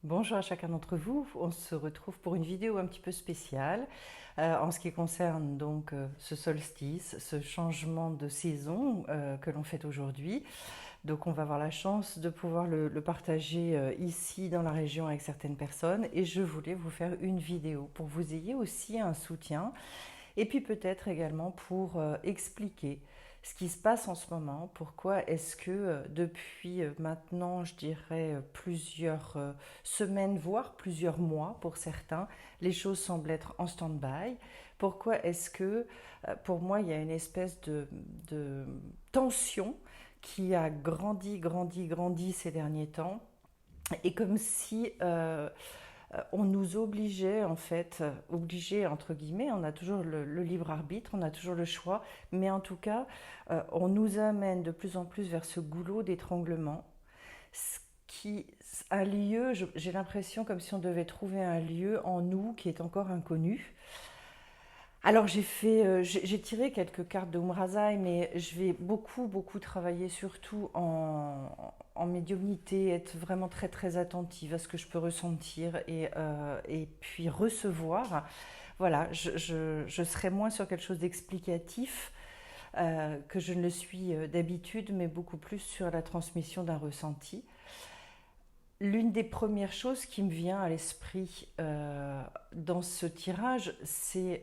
Bonjour à chacun d'entre vous. On se retrouve pour une vidéo un petit peu spéciale en ce qui concerne donc ce solstice, ce changement de saison que l'on fête aujourd'hui. Donc on va avoir la chance de pouvoir le partager ici dans la région avec certaines personnes et je voulais vous faire une vidéo pour que vous ayez aussi un soutien et puis peut-être également pour expliquer ce qui se passe en ce moment, pourquoi est-ce que depuis maintenant, je dirais plusieurs semaines, voire plusieurs mois pour certains, les choses semblent être en stand-by. Pourquoi est-ce que, pour moi, il y a une espèce de tension qui a grandi ces derniers temps, et comme si on nous obligeait en fait, obligé entre guillemets, on a toujours le libre arbitre, on a toujours le choix, mais en tout cas, on nous amène de plus en plus vers ce goulot d'étranglement, ce qui, un lieu, j'ai l'impression comme si on devait trouver un lieu en nous qui est encore inconnu. Alors j'ai tiré quelques cartes de Umrazai, mais je vais beaucoup travailler surtout en médiumnité, être vraiment très attentive à ce que je peux ressentir et puis recevoir. Voilà, je serai moins sur quelque chose d'explicatif que je ne le suis d'habitude, mais beaucoup plus sur la transmission d'un ressenti. L'une des premières choses qui me vient à l'esprit dans ce tirage, c'est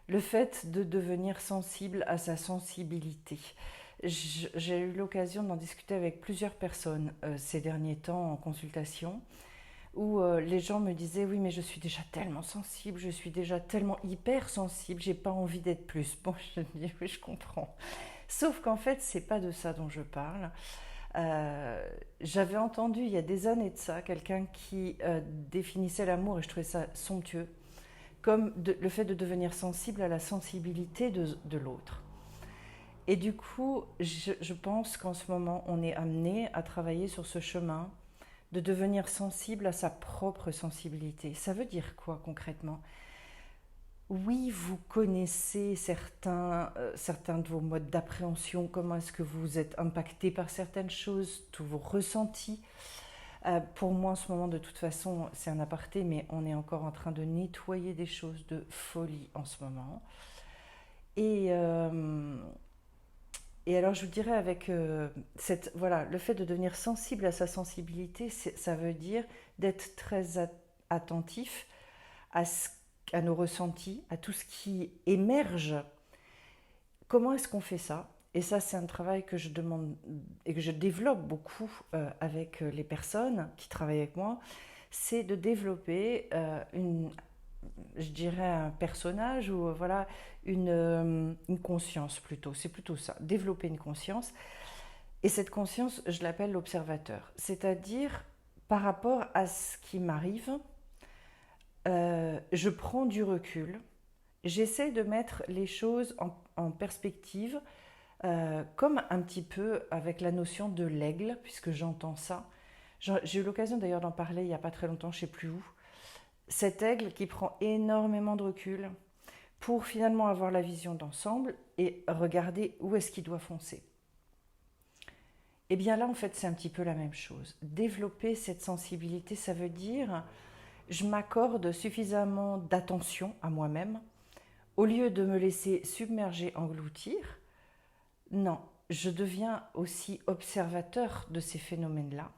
le fait de devenir sensible à sa sensibilité. J'ai eu l'occasion d'en discuter avec plusieurs personnes ces derniers temps en consultation, où les gens me disaient oui mais je suis déjà tellement sensible, je suis déjà tellement hyper sensible, j'ai pas envie d'être plus. Bon, je me dis oui je comprends. Sauf qu'en fait c'est pas de ça dont je parle. J'avais entendu il y a des années de ça quelqu'un qui définissait l'amour et je trouvais ça somptueux comme le fait de devenir sensible à la sensibilité de l'autre. Et du coup, je pense qu'en ce moment, on est amené à travailler sur ce chemin de devenir sensible à sa propre sensibilité. Ça veut dire quoi concrètement? Oui, vous connaissez certains de vos modes d'appréhension, comment est-ce que vous êtes impacté par certaines choses, tous vos ressentis. Pour moi, en ce moment, de toute façon, c'est un aparté, mais on est encore en train de nettoyer des choses de folie en ce moment. Et, euh, et alors, je vous dirais avec voilà, le fait de devenir sensible à sa sensibilité, ça veut dire d'être attentif à, à nos ressentis, à tout ce qui émerge. Comment est-ce qu'on fait ça? Et ça, c'est un travail que je demande et que je développe beaucoup avec les personnes qui travaillent avec moi. C'est de développer je dirais, un personnage ou voilà, une conscience plutôt. C'est plutôt ça. Développer une conscience. Et cette conscience, je l'appelle l'observateur. C'est-à-dire, par rapport à ce qui m'arrive, je prends du recul. J'essaie de mettre les choses en perspective, comme un petit peu avec la notion de l'aigle, puisque j'entends ça. J'ai eu l'occasion d'ailleurs d'en parler il n'y a pas très longtemps, je ne sais plus où. Cet aigle qui prend énormément de recul pour finalement avoir la vision d'ensemble et regarder où est-ce qu'il doit foncer. Et bien là, en fait, c'est un petit peu la même chose. Développer cette sensibilité, ça veut dire je m'accorde suffisamment d'attention à moi-même au lieu de me laisser submerger, engloutir. Non, je deviens aussi observateur de ces phénomènes-là.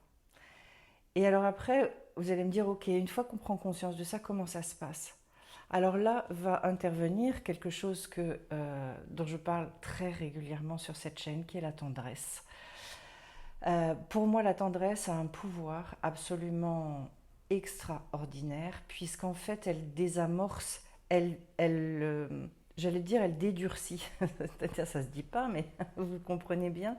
Et alors après, vous allez me dire, ok, une fois qu'on prend conscience de ça, comment ça se passe? Alors là va intervenir quelque chose dont je parle très régulièrement sur cette chaîne, qui est la tendresse. Pour moi, la tendresse a un pouvoir absolument extraordinaire, puisqu'en fait, elle désamorce, j'allais dire, elle dédurcit. C'est-à-dire, ça se dit pas, mais vous comprenez bien.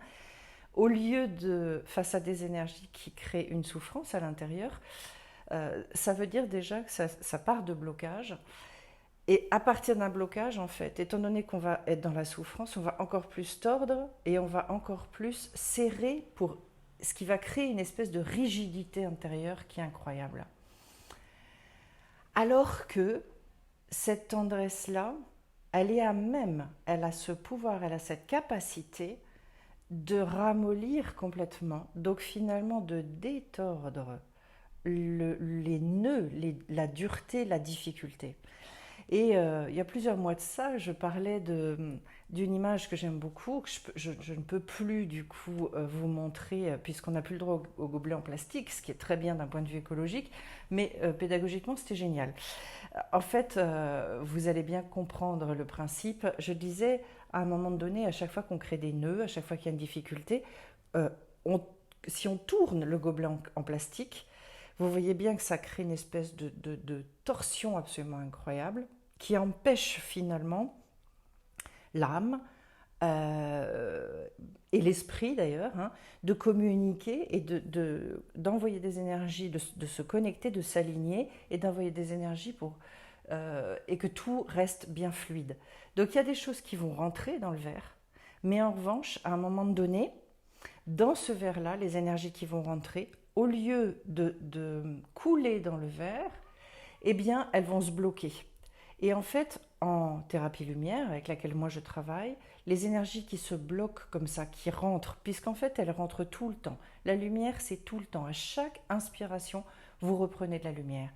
Au lieu de, face à des énergies qui créent une souffrance à l'intérieur, ça veut dire déjà que ça part de blocage. Et à partir d'un blocage, en fait, étant donné qu'on va être dans la souffrance, on va encore plus tordre et on va encore plus serrer pour ce qui va créer une espèce de rigidité intérieure qui est incroyable. Alors que cette tendresse-là, elle a ce pouvoir, elle a cette capacité de ramollir complètement, donc finalement de détordre les nœuds, la dureté, la difficulté. Et il y a plusieurs mois de ça, je parlais d'une image que j'aime beaucoup, que je ne peux plus du coup vous montrer, puisqu'on n'a plus le droit au gobelet en plastique, ce qui est très bien d'un point de vue écologique, mais pédagogiquement c'était génial. En fait, vous allez bien comprendre le principe. Je disais, à un moment donné, à chaque fois qu'on crée des nœuds, à chaque fois qu'il y a une difficulté, euh, on- si on tourne le gobelet en plastique, vous voyez bien que ça crée une espèce de torsion absolument incroyable qui empêche finalement l'âme euh, et l'esprit d'ailleurs de communiquer et d'envoyer des énergies, de se connecter, de s'aligner et d'envoyer des énergies et que tout reste bien fluide. Donc il y a des choses qui vont rentrer dans le verre, mais en revanche, à un moment donné, dans ce verre-là, les énergies qui vont rentrer, au lieu de couler dans le verre, eh bien, elles vont se bloquer. Et en fait, en thérapie lumière, avec laquelle moi je travaille, les énergies qui se bloquent comme ça, qui rentrent, puisqu'en fait elles rentrent tout le temps. La lumière, c'est tout le temps. À chaque inspiration, vous reprenez de la lumière.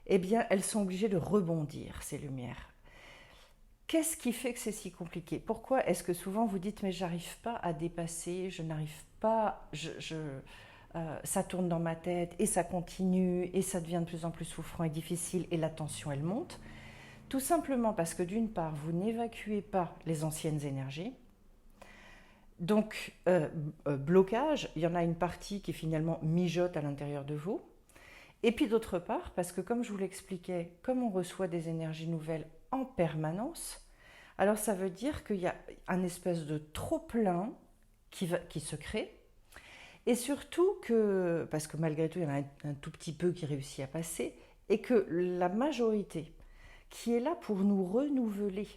Eh bien, elles sont obligées de rebondir, ces lumières. Qu'est-ce qui fait que c'est si compliqué? Pourquoi est-ce que souvent vous dites mais j'arrive pas à dépasser, je n'arrive pas, ça tourne dans ma tête et ça continue et ça devient de plus en plus souffrant et difficile et la tension elle monte? Tout simplement parce que d'une part vous n'évacuez pas les anciennes énergies, donc blocage, il y en a une partie qui finalement mijote à l'intérieur de vous, et puis d'autre part parce que comme je vous l'expliquais, comme on reçoit des énergies nouvelles en permanence, alors ça veut dire qu'il y a un espèce de trop-plein qui se crée. Et surtout que, parce que malgré tout, il y en a un tout petit peu qui réussit à passer, et que la majorité qui est là pour nous renouveler,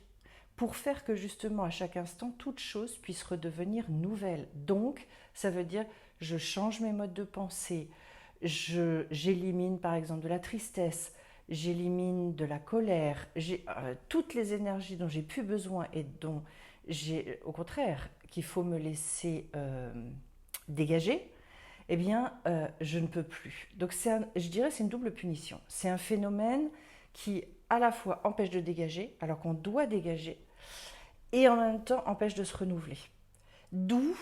pour faire que justement à chaque instant, toute chose puisse redevenir nouvelle. Donc, ça veut dire, je change mes modes de pensée, j'élimine par exemple de la tristesse, j'élimine de la colère, toutes les énergies dont j'ai plus besoin et dont j'ai, au contraire, qu'il faut me laisser dégager, eh bien, je ne peux plus. Donc, je dirais c'est une double punition. C'est un phénomène qui, à la fois, empêche de dégager, alors qu'on doit dégager, et en même temps empêche de se renouveler. D'où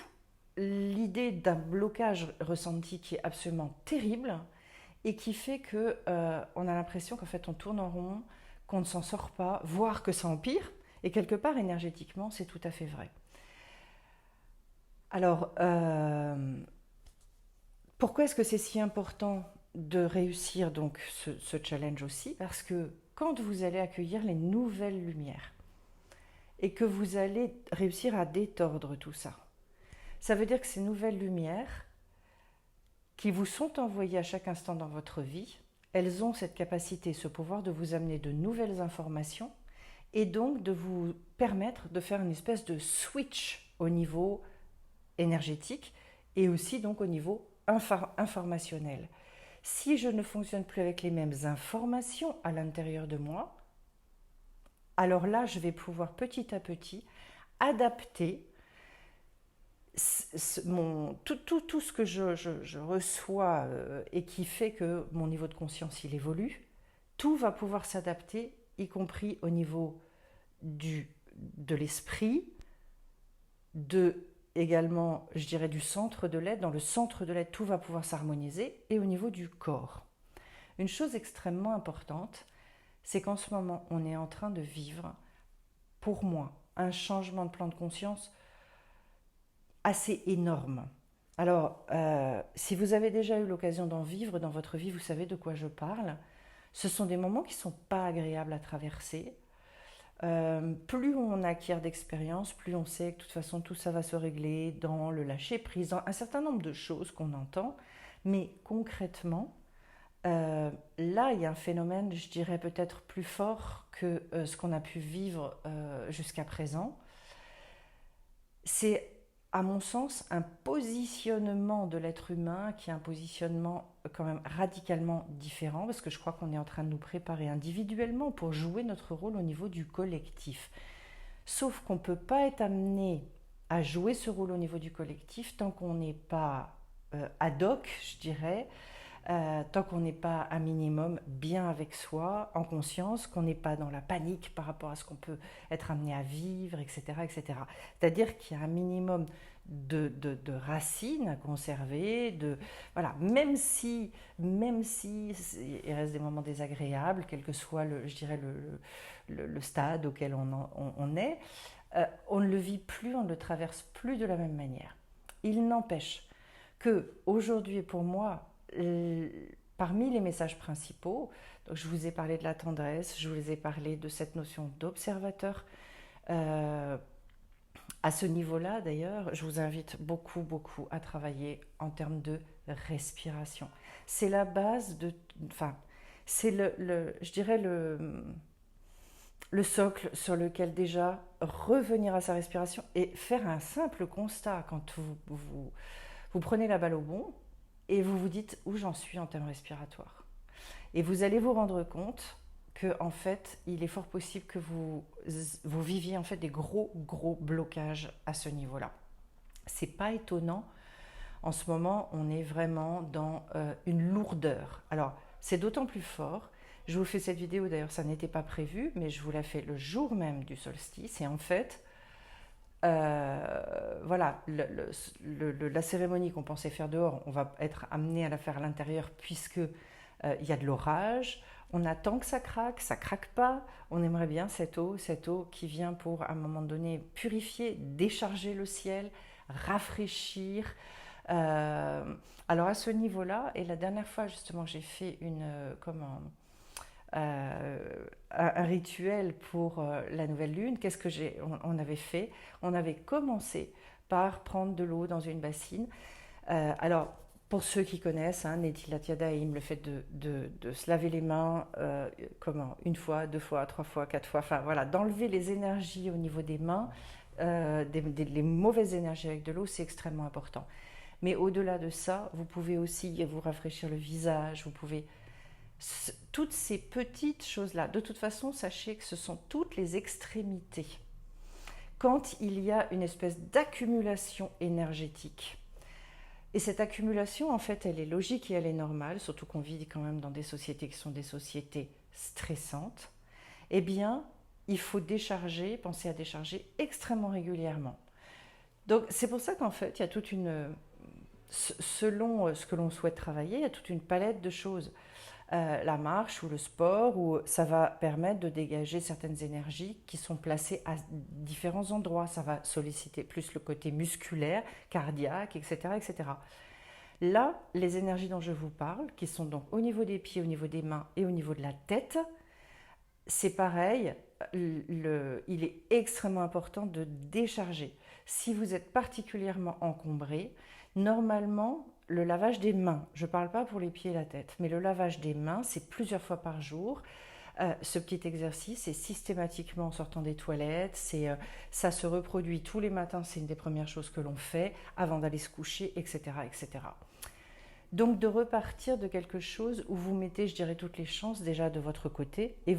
l'idée d'un blocage ressenti qui est absolument terrible et qui fait que on a l'impression qu'en fait on tourne en rond, qu'on ne s'en sort pas, voire que ça empire. Et quelque part énergétiquement, c'est tout à fait vrai. Alors, pourquoi est-ce que c'est si important de réussir donc ce challenge aussi? Parce que quand vous allez accueillir les nouvelles lumières et que vous allez réussir à détordre tout ça, ça veut dire que ces nouvelles lumières qui vous sont envoyées à chaque instant dans votre vie, elles ont cette capacité, ce pouvoir de vous amener de nouvelles informations et donc de vous permettre de faire une espèce de switch au niveau énergétique et aussi donc au niveau informationnel. Si je ne fonctionne plus avec les mêmes informations à l'intérieur de moi, alors là, je vais pouvoir petit à petit adapter tout ce que je reçois et qui fait que mon niveau de conscience il évolue, tout va pouvoir s'adapter, y compris au niveau de l'esprit, également, je dirais, du centre de l'aide. Dans le centre de l'aide, tout va pouvoir s'harmoniser, et au niveau du corps. Une chose extrêmement importante, c'est qu'en ce moment, on est en train de vivre, pour moi, un changement de plan de conscience assez énorme. Alors, si vous avez déjà eu l'occasion d'en vivre dans votre vie, vous savez de quoi je parle. Ce sont des moments qui ne sont pas agréables à traverser. Plus on acquiert d'expérience, plus on sait que de toute façon tout ça va se régler dans le lâcher-prise, dans un certain nombre de choses qu'on entend. Mais concrètement, là, il y a un phénomène, je dirais, peut-être plus fort que ce qu'on a pu vivre jusqu'à présent. C'est, à mon sens, un positionnement de l'être humain qui est un positionnement quand même radicalement différent, parce que je crois qu'on est en train de nous préparer individuellement pour jouer notre rôle au niveau du collectif. Sauf qu'on ne peut pas être amené à jouer ce rôle au niveau du collectif tant qu'on n'est pas ad hoc, je dirais, tant qu'on n'est pas un minimum bien avec soi, en conscience, qu'on n'est pas dans la panique par rapport à ce qu'on peut être amené à vivre, etc. etc. C'est-à-dire qu'il y a un minimum de racines à conserver, voilà, même si il reste des moments désagréables, quel que soit je dirais le stade auquel on est, on ne le vit plus, on ne le traverse plus de la même manière. Il n'empêche que aujourd'hui, pour moi, parmi les messages principaux, donc je vous ai parlé de la tendresse, je vous ai parlé de cette notion d'observateur. À ce niveau-là, d'ailleurs, je vous invite beaucoup, beaucoup à travailler en termes de respiration. C'est la base de... Enfin, c'est je dirais le socle sur lequel déjà revenir à sa respiration et faire un simple constat quand vous prenez la balle au bon et vous vous dites où j'en suis en termes respiratoires. Et vous allez vous rendre compte que en fait, il est fort possible que vous viviez en fait des gros blocages à ce niveau-là. C'est pas étonnant. En ce moment, on est vraiment dans une lourdeur. Alors, c'est d'autant plus fort. Je vous fais cette vidéo, d'ailleurs, ça n'était pas prévu, mais je vous la fais le jour même du solstice. Et en fait, voilà, la cérémonie qu'on pensait faire dehors, on va être amené à la faire à l'intérieur puisque il y a de l'orage. On attend que ça craque pas. On aimerait bien cette eau qui vient pour, à un moment donné, purifier, décharger le ciel, rafraîchir. Alors à ce niveau-là, et la dernière fois justement, j'ai fait un rituel pour la nouvelle lune. Qu'est-ce que on avait fait? On avait commencé par prendre de l'eau dans une bassine. Alors, pour ceux qui connaissent, Netilat Yadayim, le fait de se laver les mains, une fois, deux fois, trois fois, quatre fois, enfin voilà, d'enlever les énergies au niveau des mains, les mauvaises énergies avec de l'eau, c'est extrêmement important. Mais au-delà de ça, vous pouvez aussi vous rafraîchir le visage, vous pouvez... Toutes ces petites choses-là, de toute façon, sachez que ce sont toutes les extrémités. Quand il y a une espèce d'accumulation énergétique, et cette accumulation, en fait, elle est logique et elle est normale, surtout qu'on vit quand même dans des sociétés qui sont des sociétés stressantes, eh bien, il faut décharger, penser à décharger extrêmement régulièrement. Donc, c'est pour ça qu'en fait, il y a toute une... Selon ce que l'on souhaite travailler, il y a toute une palette de choses. La marche ou le sport, où ça va permettre de dégager certaines énergies qui sont placées à différents endroits. Ça va solliciter plus le côté musculaire, cardiaque, etc., etc. Là, les énergies dont je vous parle, qui sont donc au niveau des pieds, au niveau des mains et au niveau de la tête, c'est pareil, il est extrêmement important de décharger. Si vous êtes particulièrement encombré, normalement, le lavage des mains, je ne parle pas pour les pieds et la tête, mais le lavage des mains, c'est plusieurs fois par jour. Ce petit exercice est systématiquement en sortant des toilettes, ça se reproduit tous les matins, c'est une des premières choses que l'on fait avant d'aller se coucher, etc., etc. Donc de repartir de quelque chose où vous mettez, je dirais, toutes les chances déjà de votre côté, et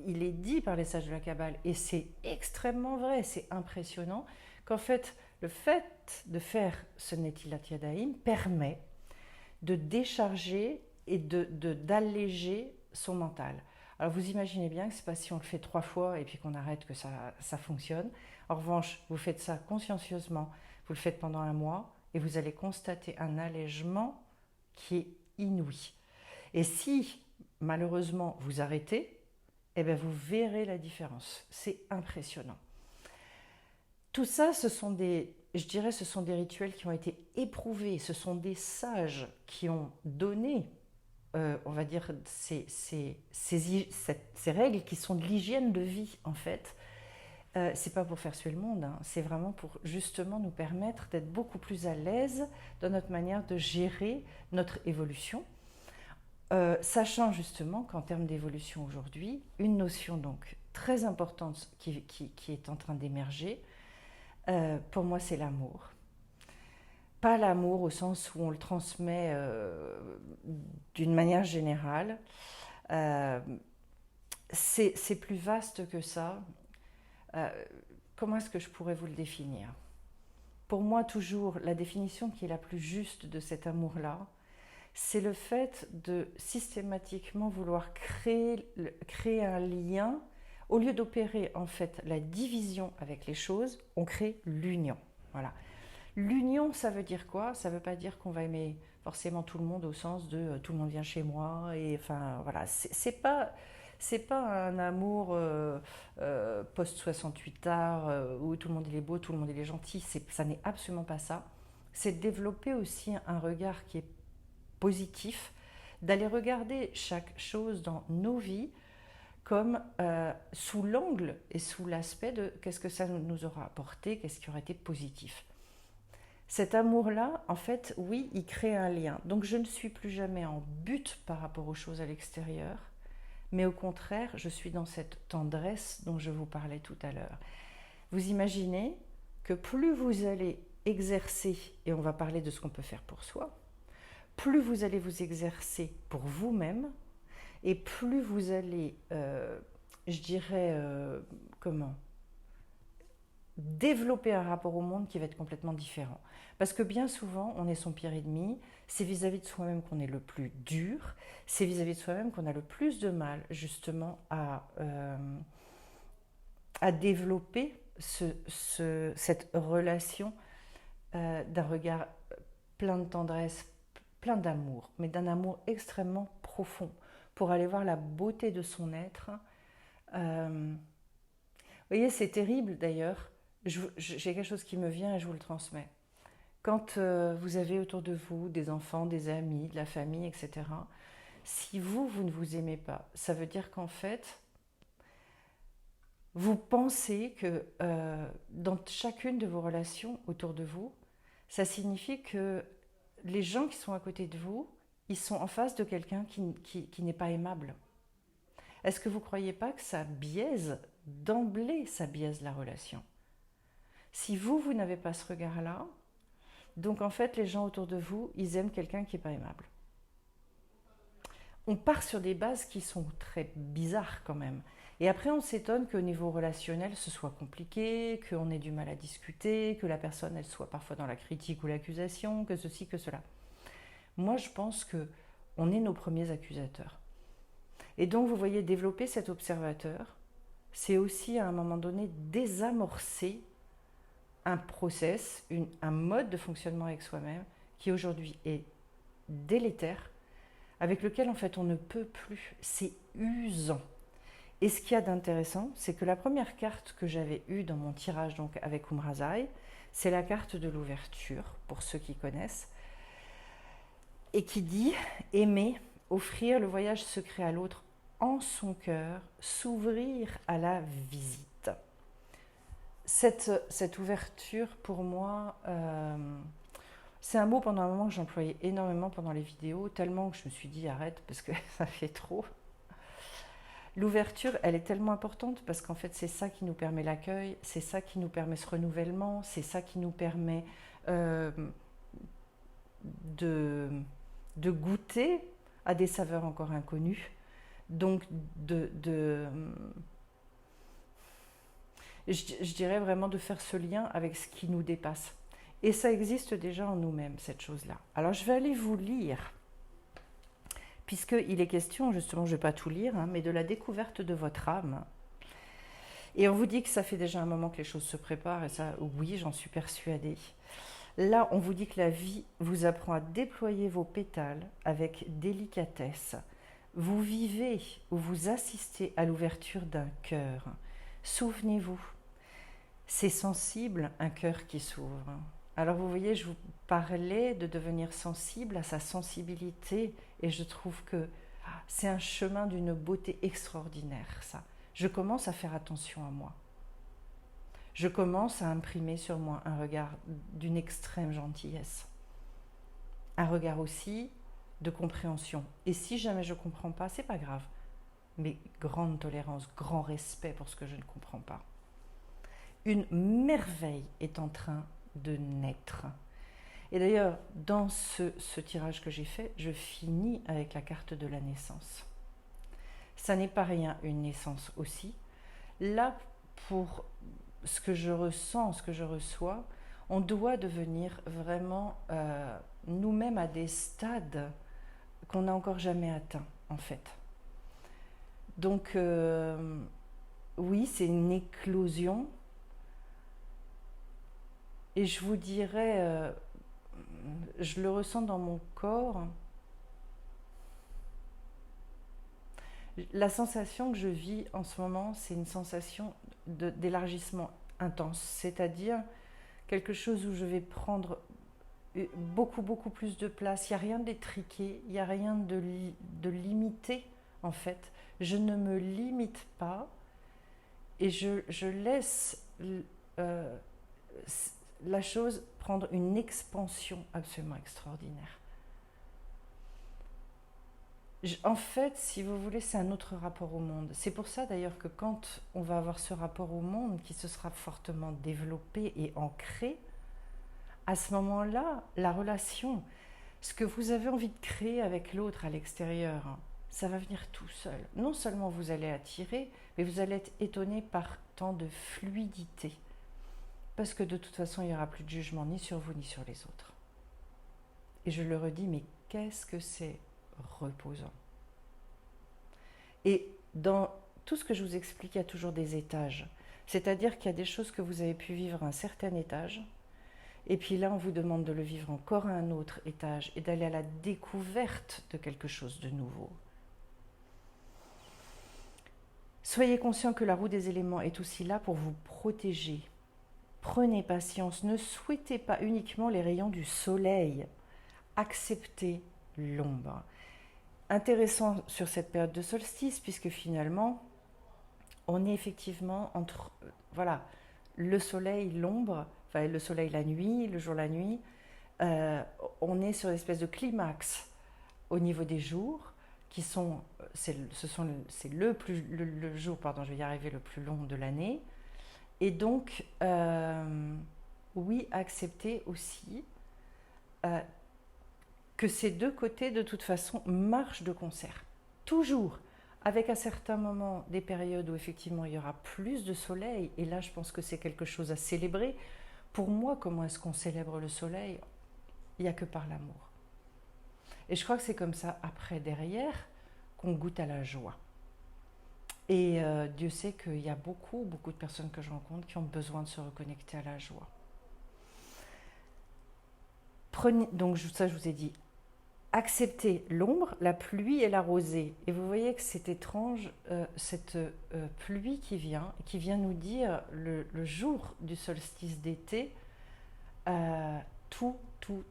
il est dit par les sages de la Kabbale, et c'est extrêmement vrai, c'est impressionnant, qu'en fait, le fait de faire ce Netilat Yadayim permet de décharger et d'alléger son mental. Alors vous imaginez bien que ce n'est pas si on le fait 3 fois et puis qu'on arrête que ça fonctionne. En revanche, vous faites ça consciencieusement, vous le faites pendant un mois et vous allez constater un allègement qui est inouï. Et si malheureusement vous arrêtez, eh bien, vous verrez la différence. C'est impressionnant. Tout ça, ce sont des rituels qui ont été éprouvés, ce sont des sages qui ont donné, on va dire, ces règles qui sont de l'hygiène de vie, en fait. C'est pas pour faire suer le monde, c'est vraiment pour justement nous permettre d'être beaucoup plus à l'aise dans notre manière de gérer notre évolution. Sachant justement qu'en termes d'évolution aujourd'hui, une notion donc très importante qui est en train d'émerger, pour moi, c'est l'amour. Pas l'amour au sens où on le transmet d'une manière générale. C'est plus vaste que ça. Comment est-ce que je pourrais vous le définir? Pour moi, toujours, la définition qui est la plus juste de cet amour-là, c'est le fait de systématiquement vouloir créer un lien. Au lieu d'opérer en fait la division avec les choses, on crée l'union. Voilà. L'union, ça veut dire quoi? Ça ne veut pas dire qu'on va aimer forcément tout le monde au sens de tout le monde vient chez moi. Et enfin, voilà, c'est pas un amour post 68 art où tout le monde il est beau, tout le monde il est gentil. Ça n'est absolument pas ça. C'est de développer aussi un regard qui est positif, d'aller regarder chaque chose dans nos vies comme sous l'angle et sous l'aspect de qu'est-ce que ça nous aura apporté, qu'est-ce qui aurait été positif. Cet amour-là, en fait, oui, il crée un lien. Donc je ne suis plus jamais en but par rapport aux choses à l'extérieur, mais au contraire, je suis dans cette tendresse dont je vous parlais tout à l'heure. Vous imaginez que plus vous allez exercer, et on va parler de ce qu'on peut faire pour soi, plus vous allez vous exercer pour vous-même, et plus vous allez, je dirais, comment développer un rapport au monde qui va être complètement différent. Parce que bien souvent, on est son pire ennemi, c'est vis-à-vis de soi-même qu'on est le plus dur, c'est vis-à-vis de soi-même qu'on a le plus de mal justement à développer cette relation d'un regard plein de tendresse, plein d'amour, mais d'un amour extrêmement profond, pour aller voir la beauté de son être. Vous voyez, c'est terrible d'ailleurs. J'ai quelque chose qui me vient et je vous le transmets. Quand vous avez autour de vous des enfants, des amis, de la famille, etc., si vous ne vous aimez pas, ça veut dire qu'en fait, vous pensez que dans chacune de vos relations autour de vous, ça signifie que les gens qui sont à côté de vous, ils sont en face de quelqu'un qui n'est pas aimable. Est-ce que vous ne croyez pas que ça biaise, d'emblée, ça biaise la relation? Si vous n'avez pas ce regard-là, donc en fait, les gens autour de vous, ils aiment quelqu'un qui n'est pas aimable. On part sur des bases qui sont très bizarres quand même. Et après, on s'étonne qu'au niveau relationnel, ce soit compliqué, qu'on ait du mal à discuter, que la personne, elle soit parfois dans la critique ou l'accusation, que ceci, que cela. Moi, je pense qu'on est nos premiers accusateurs. Et donc, vous voyez, développer cet observateur, c'est aussi à un moment donné désamorcer un process, un mode de fonctionnement avec soi-même qui aujourd'hui est délétère, avec lequel en fait on ne peut plus, c'est usant. Et ce qu'il y a d'intéressant, c'est que la première carte que j'avais eue dans mon tirage donc avec Umrazai, c'est la carte de l'ouverture, pour ceux qui connaissent, et qui dit aimer, offrir le voyage secret à l'autre en son cœur, s'ouvrir à la visite. Cette ouverture, pour moi, c'est un mot pendant un moment que j'employais énormément pendant les vidéos, tellement que je me suis dit arrête parce que ça fait trop. L'ouverture, elle est tellement importante parce qu'en fait, c'est ça qui nous permet l'accueil, c'est ça qui nous permet ce renouvellement, c'est ça qui nous permet de goûter à des saveurs encore inconnues. Donc, je dirais vraiment de faire ce lien avec ce qui nous dépasse. Et ça existe déjà en nous-mêmes, cette chose-là. Alors, je vais aller vous lire, puisqu'il est question, justement, je ne vais pas tout lire, mais de la découverte de votre âme. Et on vous dit que ça fait déjà un moment que les choses se préparent, et ça, oui, j'en suis persuadée. Là, on vous dit que la vie vous apprend à déployer vos pétales avec délicatesse. Vous vivez ou vous assistez à l'ouverture d'un cœur. Souvenez-vous, c'est sensible un cœur qui s'ouvre. Alors vous voyez, je vous parlais de devenir sensible à sa sensibilité et je trouve que c'est un chemin d'une beauté extraordinaire, ça. Je commence à faire attention à moi. Je commence à imprimer sur moi un regard d'une extrême gentillesse. Un regard aussi de compréhension. Et si jamais je ne comprends pas, c'est pas grave. Mais grande tolérance, grand respect pour ce que je ne comprends pas. Une merveille est en train de naître. Et d'ailleurs, dans ce tirage que j'ai fait, je finis avec la carte de la naissance. Ça n'est pas rien, une naissance aussi. Là, pour ce que je ressens, ce que je reçois, on doit devenir vraiment nous-mêmes à des stades qu'on n'a encore jamais atteint, en fait. Donc, oui, c'est une éclosion. Et je vous dirais, je le ressens dans mon corps. La sensation que je vis en ce moment, c'est une sensation d'élargissement intense, c'est-à-dire quelque chose où je vais prendre beaucoup plus de place. Il n'y a rien d'étriqué, il n'y a rien de limité en fait. Je ne me limite pas et je laisse la chose prendre une expansion absolument extraordinaire. En fait, si vous voulez, c'est un autre rapport au monde. C'est pour ça d'ailleurs que quand on va avoir ce rapport au monde qui se sera fortement développé et ancré, à ce moment-là, la relation, ce que vous avez envie de créer avec l'autre à l'extérieur, ça va venir tout seul. Non seulement vous allez attirer, mais vous allez être étonné par tant de fluidité. Parce que de toute façon, il n'y aura plus de jugement ni sur vous ni sur les autres. Et je le redis, mais qu'est-ce que c'est reposant. Et dans tout ce que je vous explique, il y a toujours des étages. C'est-à-dire qu'il y a des choses que vous avez pu vivre à un certain étage, et puis là, on vous demande de le vivre encore à un autre étage et d'aller à la découverte de quelque chose de nouveau. Soyez conscient que la roue des éléments est aussi là pour vous protéger. Prenez patience, ne souhaitez pas uniquement les rayons du soleil. Acceptez l'ombre. Intéressant sur cette période de solstice, puisque finalement, on est effectivement entre le soleil, l'ombre, enfin le soleil la nuit, le jour la nuit. On est sur une espèce de climax au niveau des jours, qui sont, c'est le jour, pardon, je vais y arriver, le plus long de l'année. Et donc, oui, acceptez aussi que ces deux côtés, de toute façon, marchent de concert. Toujours, avec à certains moments des périodes où effectivement il y aura plus de soleil, et là je pense que c'est quelque chose à célébrer. Pour moi, comment est-ce qu'on célèbre le soleil? Il n'y a que par l'amour. Et je crois que c'est comme ça, après, derrière, qu'on goûte à la joie. Et Dieu sait qu'il y a beaucoup de personnes que je rencontre qui ont besoin de se reconnecter à la joie. Donc ça, je vous ai dit, acceptez l'ombre, la pluie et la rosée. Et vous voyez que c'est étrange, cette pluie qui vient nous dire le jour du solstice d'été, tout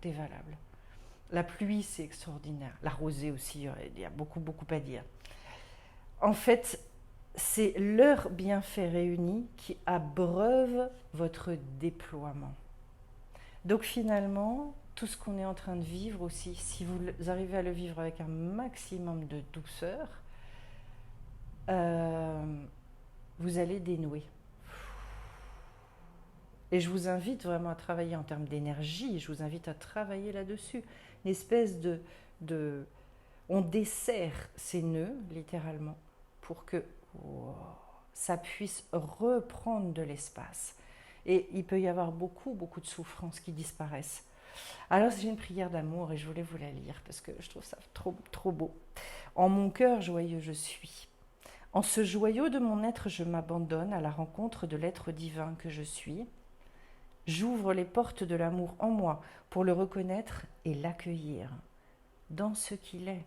est valable. La pluie, c'est extraordinaire. La rosée aussi, il y a beaucoup à dire. En fait, c'est leurs bienfaits réunis qui abreuvent votre déploiement. Donc finalement, tout ce qu'on est en train de vivre aussi, si vous arrivez à le vivre avec un maximum de douceur, vous allez dénouer. Et je vous invite vraiment à travailler en termes d'énergie, je vous invite à travailler là-dessus. Une espèce de... On desserre ces nœuds, littéralement, pour que ça puisse reprendre de l'espace. Et il peut y avoir beaucoup de souffrances qui disparaissent. Alors j'ai une prière d'amour et je voulais vous la lire parce que je trouve ça trop beau. En mon cœur joyeux je suis. En ce joyau de mon être, je m'abandonne à la rencontre de l'être divin que je suis. J'ouvre les portes de l'amour en moi pour le reconnaître et l'accueillir dans ce qu'il est.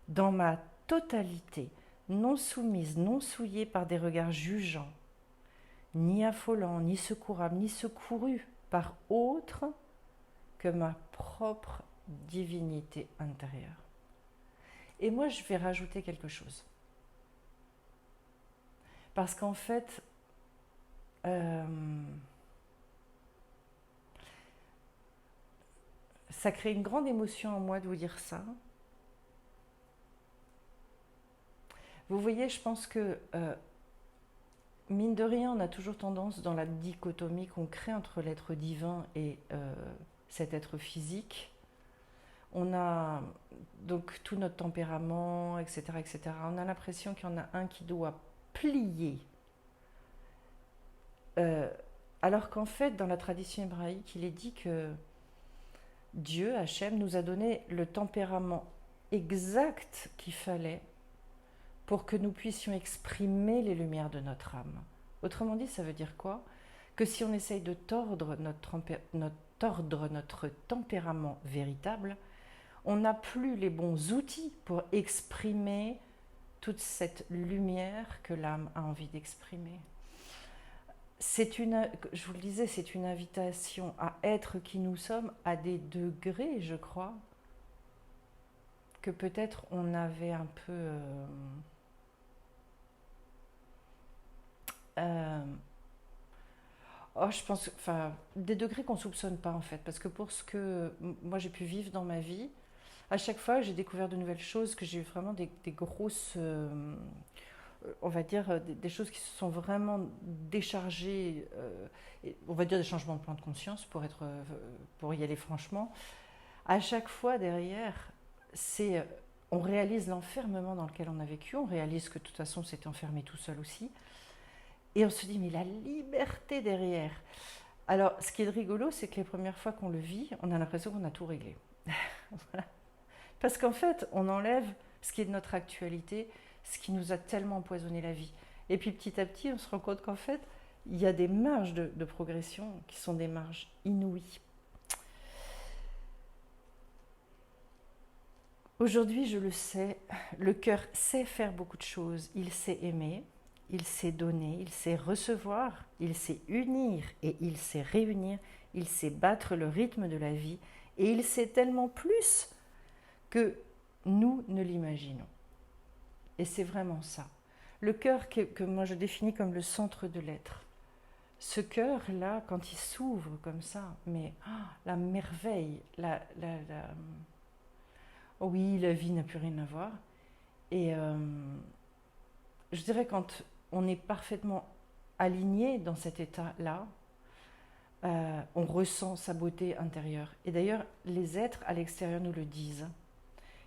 Dans ma totalité, non soumise, non souillée par des regards jugeants, ni affolants, ni secourables, ni secourus par autre que ma propre divinité intérieure. Et moi, je vais rajouter quelque chose. Parce qu'en fait, ça crée une grande émotion en moi de vous dire ça. Vous voyez, je pense que, mine de rien, on a toujours tendance, dans la dichotomie qu'on crée entre l'être divin et cet être physique, on a donc tout notre tempérament, etc., etc. On a l'impression qu'il y en a un qui doit plier. Alors qu'en fait, dans la tradition hébraïque, il est dit que Dieu, Hachem, nous a donné le tempérament exact qu'il fallait pour que nous puissions exprimer les lumières de notre âme. Autrement dit, ça veut dire quoi? Que si on essaye de tordre notre tempérament véritable, on n'a plus les bons outils pour exprimer toute cette lumière que l'âme a envie d'exprimer. Je vous le disais, c'est une invitation à être qui nous sommes à des degrés, je crois, que peut-être on avait un peu je pense, enfin, des degrés qu'on ne soupçonne pas en fait, parce que pour ce que moi j'ai pu vivre dans ma vie, à chaque fois j'ai découvert de nouvelles choses, que j'ai eu vraiment des grosses, on va dire, des choses qui se sont vraiment déchargées, on va dire des changements de plan de conscience pour y aller franchement. À chaque fois derrière, on réalise l'enfermement dans lequel on a vécu, on réalise que de toute façon on s'était enfermé tout seul aussi, et on se dit mais la liberté derrière. Alors ce qui est rigolo, c'est que les premières fois qu'on le vit, on a l'impression qu'on a tout réglé. Voilà. Parce qu'en fait, on enlève ce qui est de notre actualité, ce qui nous a tellement empoisonné la vie. Et puis petit à petit, on se rend compte qu'en fait, il y a des marges de progression qui sont des marges inouïes. Aujourd'hui, je le sais, le cœur sait faire beaucoup de choses. Il sait aimer, il sait donner, il sait recevoir, il sait unir et il sait réunir, il sait battre le rythme de la vie et il sait tellement plus que nous ne l'imaginons. Et c'est vraiment ça. Le cœur que moi je définis comme le centre de l'être. Ce cœur-là, quand il s'ouvre comme ça, mais la merveille, oui, la vie n'a plus rien à voir. Et je dirais quand on est parfaitement aligné dans cet état-là, on ressent sa beauté intérieure. Et d'ailleurs, les êtres à l'extérieur nous le disent.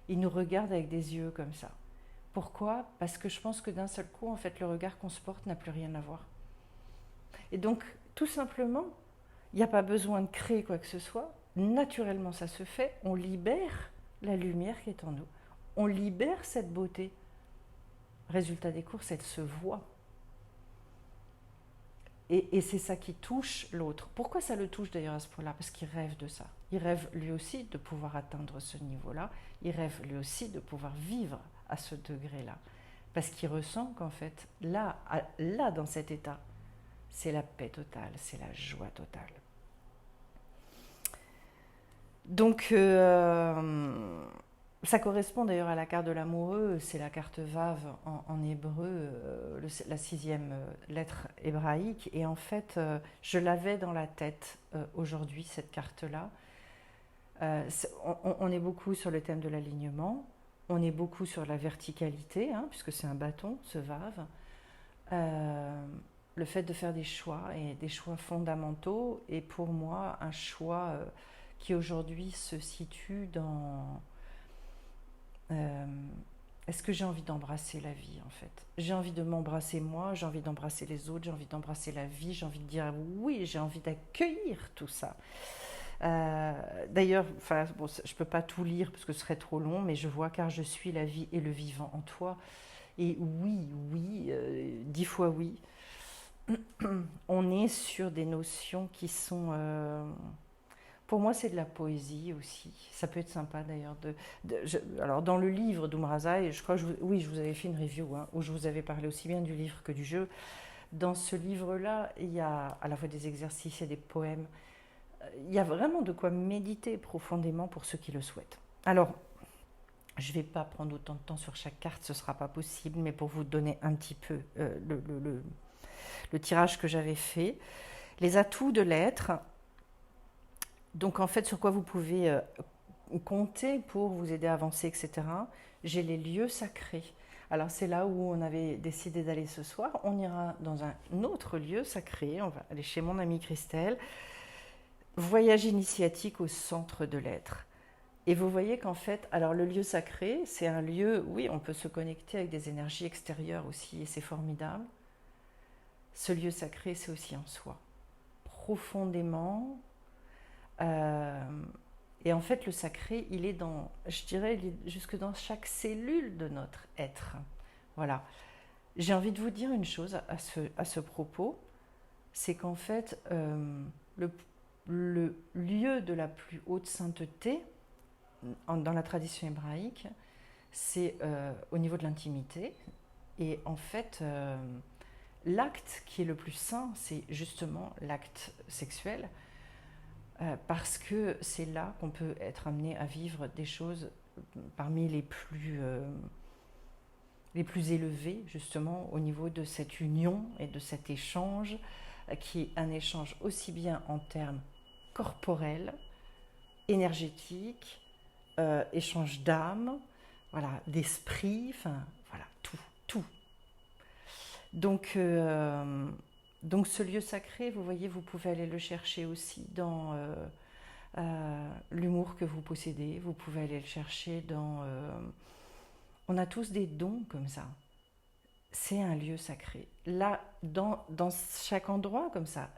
Ils nous regardent avec des yeux comme ça. Pourquoi? Parce que je pense que d'un seul coup, en fait, le regard qu'on se porte n'a plus rien à voir. Et donc, tout simplement, il n'y a pas besoin de créer quoi que ce soit. Naturellement, ça se fait. On libère la lumière qui est en nous. On libère cette beauté. Résultat des courses, elle se voit. Et c'est ça qui touche l'autre. Pourquoi ça le touche d'ailleurs à ce point-là? Parce qu'il rêve de ça. Il rêve lui aussi de pouvoir atteindre ce niveau-là. Il rêve lui aussi de pouvoir vivre à ce degré-là. Parce qu'il ressent qu'en fait, là, dans cet état, c'est la paix totale, c'est la joie totale. Donc, ça correspond d'ailleurs à la carte de l'amoureux, c'est la carte Vav en hébreu, la 6e lettre hébraïque. Et en fait, je l'avais dans la tête aujourd'hui, cette carte-là. On est beaucoup sur le thème de l'alignement, on est beaucoup sur la verticalité, puisque c'est un bâton, ce Vav. Le fait de faire des choix, et des choix fondamentaux, et pour moi, un choix qui aujourd'hui se situe dans... est-ce que j'ai envie d'embrasser la vie en fait? J'ai envie de m'embrasser moi, j'ai envie d'embrasser les autres, j'ai envie d'embrasser la vie, j'ai envie de dire oui, j'ai envie d'accueillir tout ça. D'ailleurs, bon, je ne peux pas tout lire parce que ce serait trop long, mais je vois car je suis la vie et le vivant en toi. Et oui, 10 fois oui. On est sur des notions qui sont... pour moi, c'est de la poésie aussi. Ça peut être sympa d'ailleurs. Alors, dans le livre d'Oumrazai, je crois que je vous avais fait une review où je vous avais parlé aussi bien du livre que du jeu. Dans ce livre-là, il y a à la fois des exercices et des poèmes. Il y a vraiment de quoi méditer profondément pour ceux qui le souhaitent. Alors, je ne vais pas prendre autant de temps sur chaque carte, ce ne sera pas possible, mais pour vous donner un petit peu le tirage que j'avais fait. Les atouts de l'être. Donc en fait, sur quoi vous pouvez compter pour vous aider à avancer, etc. J'ai les lieux sacrés. Alors c'est là où on avait décidé d'aller ce soir. On ira dans un autre lieu sacré. On va aller chez mon amie Christelle. Voyage initiatique au centre de l'être. Et vous voyez qu'en fait, alors le lieu sacré, c'est un lieu, oui, on peut se connecter avec des énergies extérieures aussi, et c'est formidable. Ce lieu sacré, c'est aussi en soi. Profondément, Et en fait, le sacré, il est dans, je dirais, il est jusque dans chaque cellule de notre être. Voilà. J'ai envie de vous dire une chose à ce propos, c'est qu'en fait, le, le lieu de la plus haute sainteté dans la tradition hébraïque, c'est au niveau de l'intimité. Et en fait, l'acte qui est le plus saint, c'est justement l'acte sexuel, parce que c'est là qu'on peut être amené à vivre des choses parmi les plus élevées, justement, au niveau de cette union et de cet échange, qui est un échange aussi bien en termes corporels, énergétiques, échange d'âme, voilà, d'esprit, enfin, voilà, tout, tout. Donc, donc ce lieu sacré, vous voyez, vous pouvez aller le chercher aussi dans l'humour que vous possédez, vous pouvez aller le chercher dans... on a tous des dons comme ça. C'est un lieu sacré. Là, dans chaque endroit comme ça,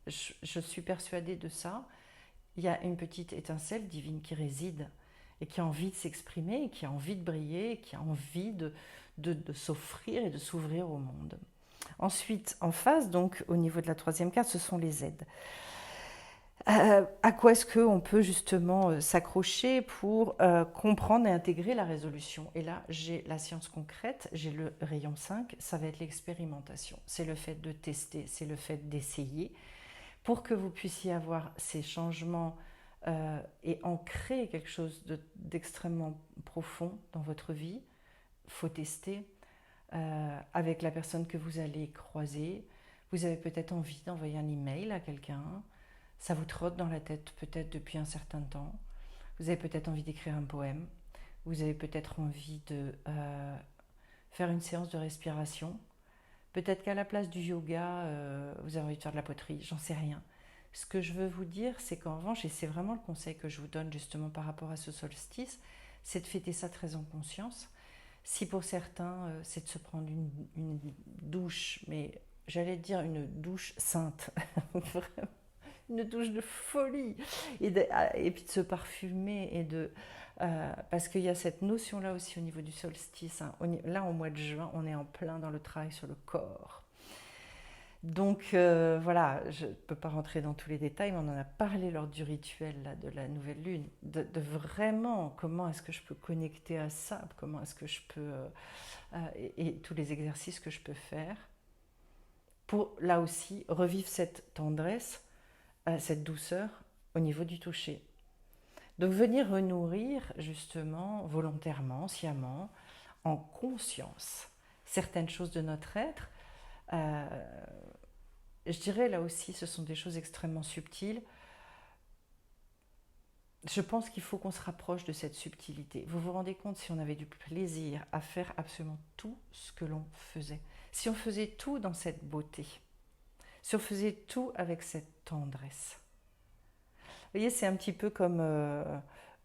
je suis persuadée de ça, il y a une petite étincelle divine qui réside et qui a envie de s'exprimer, qui a envie de briller, qui a envie de s'offrir et de s'ouvrir au monde. Ensuite, en face, donc au niveau de la troisième carte, ce sont les aides. À quoi est-ce qu'on peut justement s'accrocher pour comprendre et intégrer la résolution? Et là, j'ai la science concrète, j'ai le rayon 5, ça va être l'expérimentation. C'est le fait de tester, c'est le fait d'essayer. Pour que vous puissiez avoir ces changements et ancrer quelque chose d'extrêmement profond dans votre vie, il faut tester avec la personne que vous allez croiser. Vous avez peut-être envie d'envoyer un email à quelqu'un. Ça vous trotte dans la tête peut-être depuis un certain temps. Vous avez peut-être envie d'écrire un poème. Vous avez peut-être envie de faire une séance de respiration. Peut-être qu'à la place du yoga, vous avez envie de faire de la poterie, j'en sais rien. Ce que je veux vous dire, c'est qu'en revanche, et c'est vraiment le conseil que je vous donne justement par rapport à ce solstice, c'est de fêter ça très en conscience. Si pour certains, c'est de se prendre une douche, mais j'allais dire une douche sainte, une douche de folie, et puis de se parfumer, parce qu'il y a cette notion-là aussi au niveau du solstice. Hein. Là, au mois de juin, on est en plein dans le travail sur le corps. Donc voilà, je ne peux pas rentrer dans tous les détails, mais on en a parlé lors du rituel là, de la nouvelle lune, de vraiment comment est-ce que je peux connecter à ça, comment est-ce que je peux, et tous les exercices que je peux faire pour là aussi revivre cette tendresse, cette douceur au niveau du toucher. Donc venir renourrir justement volontairement, sciemment, en conscience certaines choses de notre être. Je dirais là aussi, ce sont des choses extrêmement subtiles. Je pense qu'il faut qu'on se rapproche de cette subtilité. Vous vous rendez compte si on avait du plaisir à faire absolument tout ce que l'on faisait, si on faisait tout dans cette beauté, si on faisait tout avec cette tendresse. Vous voyez, c'est un petit peu comme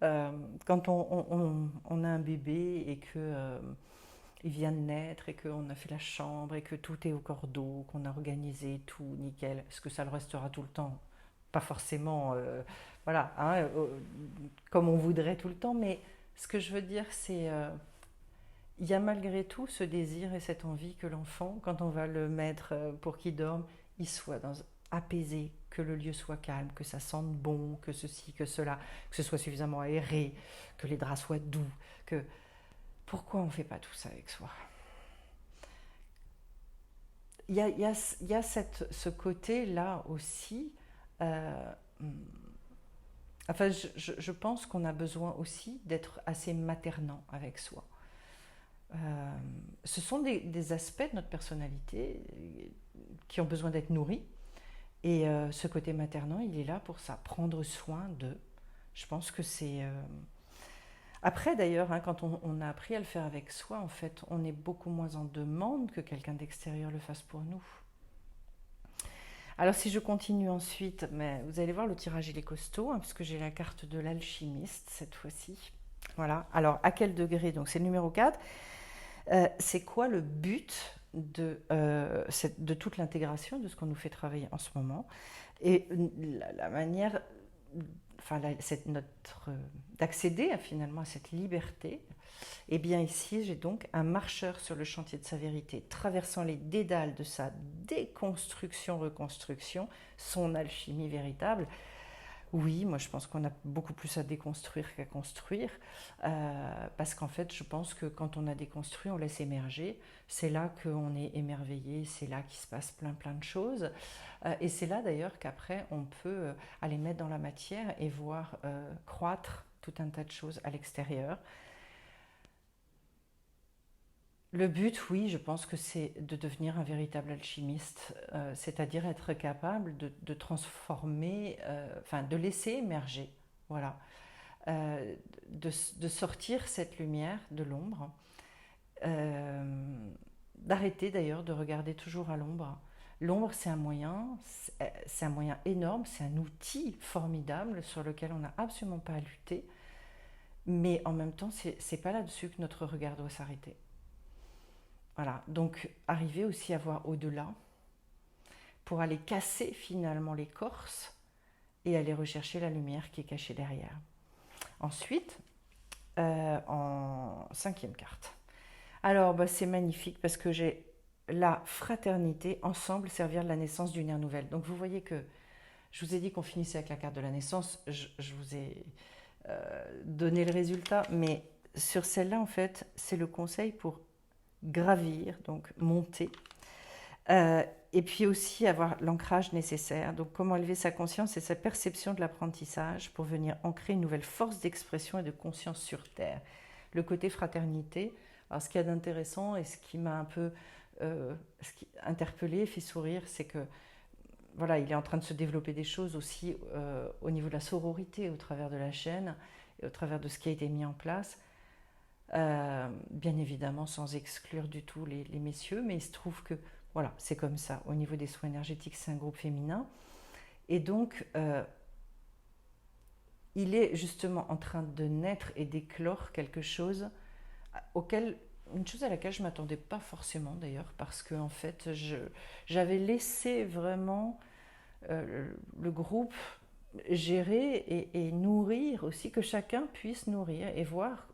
quand on a un bébé et que il vient de naître et qu'on a fait la chambre et que tout est au cordeau, qu'on a organisé tout nickel. Est-ce que ça le restera tout le temps? Pas forcément, voilà, hein, comme on voudrait tout le temps, mais ce que je veux dire, c'est il y a malgré tout ce désir et cette envie que l'enfant, quand on va le mettre pour qu'il dorme, il soit apaisé, que le lieu soit calme, que ça sente bon, que ceci, que cela, que ce soit suffisamment aéré, que les draps soient doux, que... Pourquoi on ne fait pas tout ça avec soi? Il y a ce côté-là aussi. euh, enfin, je pense qu'on a besoin aussi d'être assez maternant avec soi. Ce sont des aspects de notre personnalité qui ont besoin d'être nourris. Et ce côté maternant, il est là pour ça, prendre soin d'eux. Je pense que c'est... Après d'ailleurs, hein, quand on a appris à le faire avec soi, en fait, on est beaucoup moins en demande que quelqu'un d'extérieur le fasse pour nous. Alors si je continue ensuite, mais vous allez voir, le tirage il est costaud, hein, puisque j'ai la carte de l'alchimiste cette fois-ci. Voilà, alors à quel degré? Donc c'est le numéro 4. C'est quoi le but de toute l'intégration de ce qu'on nous fait travailler en ce moment? Et la manière enfin, d'accéder finalement à cette liberté. Et bien ici, j'ai donc un marcheur sur le chantier de sa vérité, traversant les dédales de sa déconstruction-reconstruction, son alchimie véritable. Oui, moi je pense qu'on a beaucoup plus à déconstruire qu'à construire, parce qu'en fait je pense que quand on a déconstruit, on laisse émerger, c'est là qu'on est émerveillé, c'est là qu'il se passe plein de choses, et c'est là d'ailleurs qu'après on peut aller mettre dans la matière et voir croître tout un tas de choses à l'extérieur. Le but, oui, je pense que c'est de devenir un véritable alchimiste, c'est-à-dire être capable de transformer, enfin de laisser émerger, voilà, de sortir cette lumière de l'ombre, d'arrêter d'ailleurs de regarder toujours à l'ombre. L'ombre, c'est un moyen énorme, c'est un outil formidable sur lequel on n'a absolument pas à lutter, mais en même temps, c'est pas là-dessus que notre regard doit s'arrêter. Voilà, donc arriver aussi à voir au-delà pour aller casser finalement l'écorce et aller rechercher la lumière qui est cachée derrière. Ensuite, en cinquième carte. Alors, c'est magnifique parce que j'ai la fraternité, ensemble servir de la naissance d'une ère nouvelle. Donc vous voyez que je vous ai dit qu'on finissait avec la carte de la naissance, je vous ai donné le résultat, mais sur celle-là, en fait, c'est le conseil pour gravir, donc monter, et puis aussi avoir l'ancrage nécessaire. Donc comment élever sa conscience et sa perception de l'apprentissage pour venir ancrer une nouvelle force d'expression et de conscience sur Terre. Le côté fraternité, alors ce qu'il y a d'intéressant et ce qui m'a un peu interpellé, fait sourire, c'est que voilà, il est en train de se développer des choses aussi au niveau de la sororité au travers de la chaîne et au travers de ce qui a été mis en place. Bien évidemment sans exclure du tout les messieurs, mais il se trouve que voilà, c'est comme ça. Au niveau des soins énergétiques, c'est un groupe féminin. Et donc, il est justement en train de naître et d'éclore quelque chose une chose à laquelle je ne m'attendais pas forcément d'ailleurs, parce que en fait, j'avais laissé vraiment le groupe gérer et nourrir aussi, que chacun puisse nourrir et voir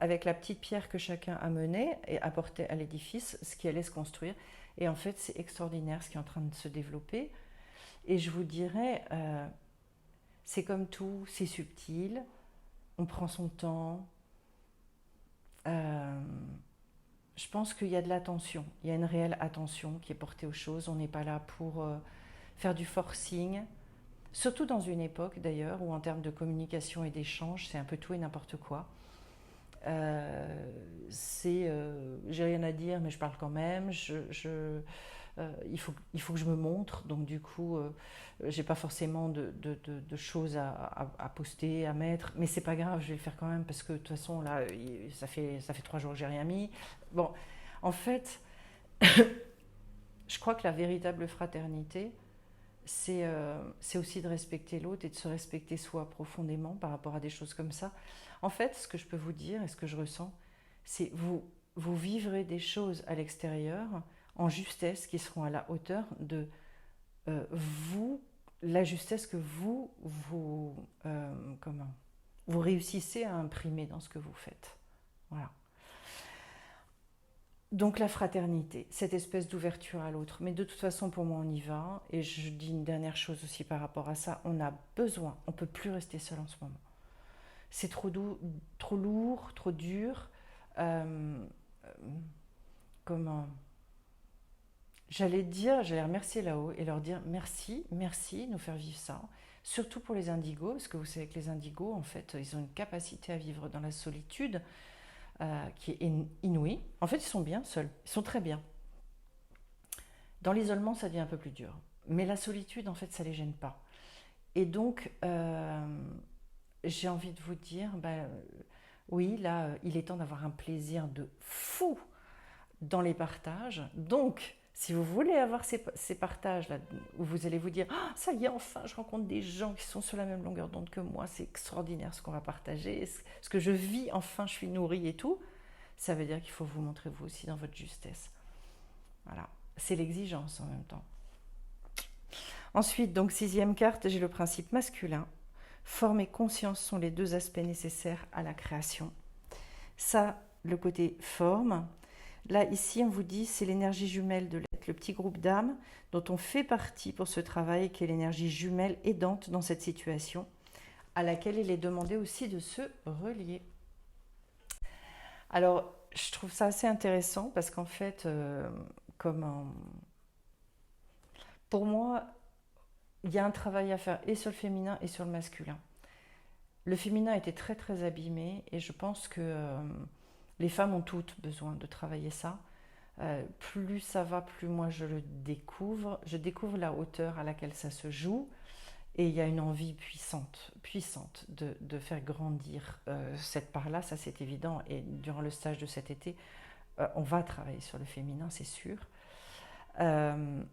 avec la petite pierre que chacun a menée et apporté à l'édifice, ce qui allait se construire. Et en fait, c'est extraordinaire ce qui est en train de se développer. Et je vous dirais, c'est comme tout, c'est subtil, on prend son temps. Je pense qu'il y a de l'attention, il y a une réelle attention qui est portée aux choses. On n'est pas là pour faire du forcing, surtout dans une époque d'ailleurs où en termes de communication et d'échange, c'est un peu tout et n'importe quoi. J'ai rien à dire, mais je parle quand même. Il faut que je me montre, donc du coup, j'ai pas forcément de choses à poster, à mettre, mais c'est pas grave, je vais le faire quand même parce que de toute façon là, ça fait 3 jours que j'ai rien mis. Bon, en fait, je crois que la véritable fraternité, c'est aussi de respecter l'autre et de se respecter soi profondément par rapport à des choses comme ça. En fait, ce que je peux vous dire et ce que je ressens, c'est vous vivrez des choses à l'extérieur en justesse qui seront à la hauteur de la justesse que vous réussissez à imprimer dans ce que vous faites. Voilà. Donc la fraternité, cette espèce d'ouverture à l'autre. Mais de toute façon, pour moi, on y va. Et je dis une dernière chose aussi par rapport à ça. On a besoin, on ne peut plus rester seul en ce moment. C'est trop lourd, trop dur. Comment J'allais remercier là-haut et leur dire merci de nous faire vivre ça. Surtout pour les indigos, parce que vous savez que les indigos, en fait, ils ont une capacité à vivre dans la solitude qui est inouïe. En fait, ils sont bien seuls, ils sont très bien. Dans l'isolement, ça devient un peu plus dur. Mais la solitude, en fait, ça ne les gêne pas. Et donc, j'ai envie de vous dire, oui, là, il est temps d'avoir un plaisir de fou dans les partages. Donc, si vous voulez avoir ces partages-là, où vous allez vous dire « Ah, ça y est, enfin, je rencontre des gens qui sont sur la même longueur d'onde que moi, c'est extraordinaire ce qu'on va partager, ce que je vis, enfin, je suis nourrie et tout », ça veut dire qu'il faut vous montrer vous aussi dans votre justesse. Voilà, c'est l'exigence en même temps. Ensuite, donc 6e carte, j'ai le principe masculin. Forme et conscience sont les deux aspects nécessaires à la création. Ça, le côté forme. Là, ici, on vous dit, c'est l'énergie jumelle de l'être, le petit groupe d'âmes dont on fait partie pour ce travail, qui est l'énergie jumelle aidante dans cette situation, à laquelle il est demandé aussi de se relier. Alors, je trouve ça assez intéressant parce qu'en fait, pour moi, il y a un travail à faire et sur le féminin et sur le masculin. Le féminin était très très abîmé et je pense que les femmes ont toutes besoin de travailler ça. Plus ça va, plus moi je le découvre. Je découvre la hauteur à laquelle ça se joue et il y a une envie puissante, puissante de faire grandir cette part-là, ça c'est évident. Et durant le stage de cet été, on va travailler sur le féminin, c'est sûr. Euh,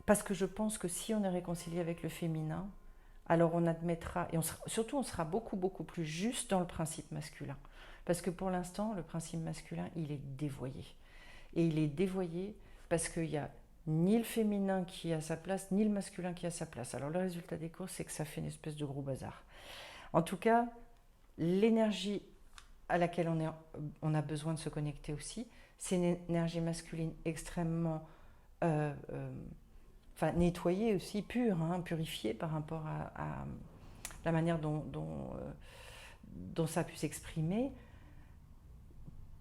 Parce que je pense que si on est réconcilié avec le féminin, alors on admettra, et surtout on sera beaucoup beaucoup plus juste dans le principe masculin. Parce que pour l'instant, le principe masculin, il est dévoyé. Et il est dévoyé parce qu'il n'y a ni le féminin qui a sa place, ni le masculin qui a sa place. Alors le résultat des courses, c'est que ça fait une espèce de gros bazar. En tout cas, l'énergie à laquelle on a besoin de se connecter aussi, c'est une énergie masculine extrêmement nettoyée aussi, pure, hein, purifiée par rapport à la manière dont ça a pu s'exprimer,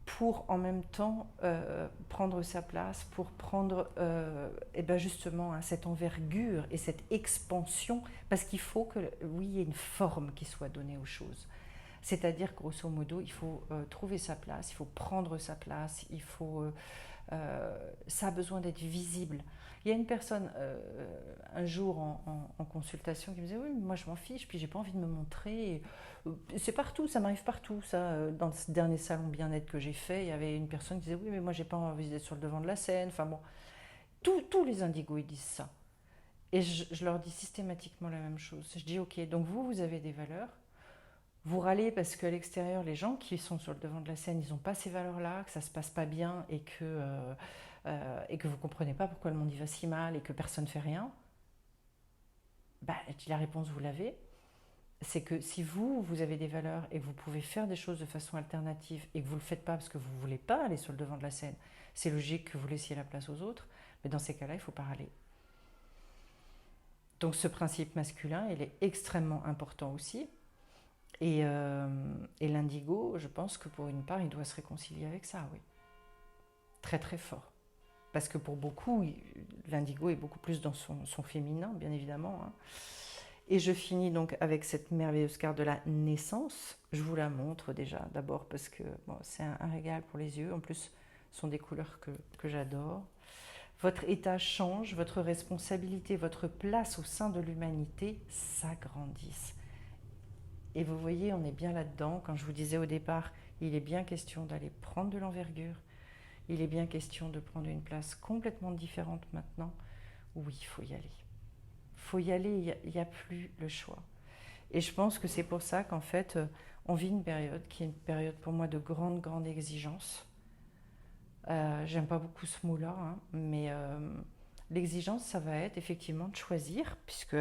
pour en même temps prendre sa place, pour prendre et ben justement hein, cette envergure et cette expansion, parce qu'il faut que, oui, il y ait une forme qui soit donnée aux choses. C'est-à-dire, grosso modo, il faut trouver sa place, il faut prendre sa place, ça a besoin d'être visible. Il y a une personne un jour en consultation qui me disait oui, mais moi je m'en fiche, puis j'ai pas envie de me montrer. C'est partout, ça m'arrive partout. Ça, dans ce dernier salon bien-être que j'ai fait, il y avait une personne qui disait oui, mais moi j'ai pas envie d'être sur le devant de la scène. Enfin bon, tous les indigos ils disent ça. Et je leur dis systématiquement la même chose. Je dis ok, donc vous avez des valeurs. Vous râlez parce qu'à l'extérieur, les gens qui sont sur le devant de la scène, ils n'ont pas ces valeurs-là, que ça ne se passe pas bien et que vous ne comprenez pas pourquoi le monde y va si mal et que personne ne fait rien. Bah, la réponse, vous l'avez. C'est que si vous avez des valeurs et que vous pouvez faire des choses de façon alternative et que vous ne le faites pas parce que vous ne voulez pas aller sur le devant de la scène, c'est logique que vous laissiez la place aux autres, mais dans ces cas-là, il ne faut pas râler. Donc ce principe masculin, il est extrêmement important aussi. Et l'indigo, je pense que pour une part, il doit se réconcilier avec ça, oui. Très très fort. Parce que pour beaucoup, l'indigo est beaucoup plus dans son féminin, bien évidemment. Hein. Et je finis donc avec cette merveilleuse carte de la naissance. Je vous la montre déjà, d'abord parce que bon, c'est un régal pour les yeux. En plus, ce sont des couleurs que j'adore. Votre état change, votre responsabilité, votre place au sein de l'humanité s'agrandissent. Et vous voyez, on est bien là-dedans. Quand je vous disais au départ, il est bien question d'aller prendre de l'envergure. Il est bien question de prendre une place complètement différente maintenant. Oui, il faut y aller. Il faut y aller, il n'y a plus le choix. Et je pense que c'est pour ça qu'en fait, on vit une période qui est une période pour moi de grande, grande exigence. J'aime pas beaucoup ce mot-là, hein, mais l'exigence, ça va être effectivement de choisir, puisque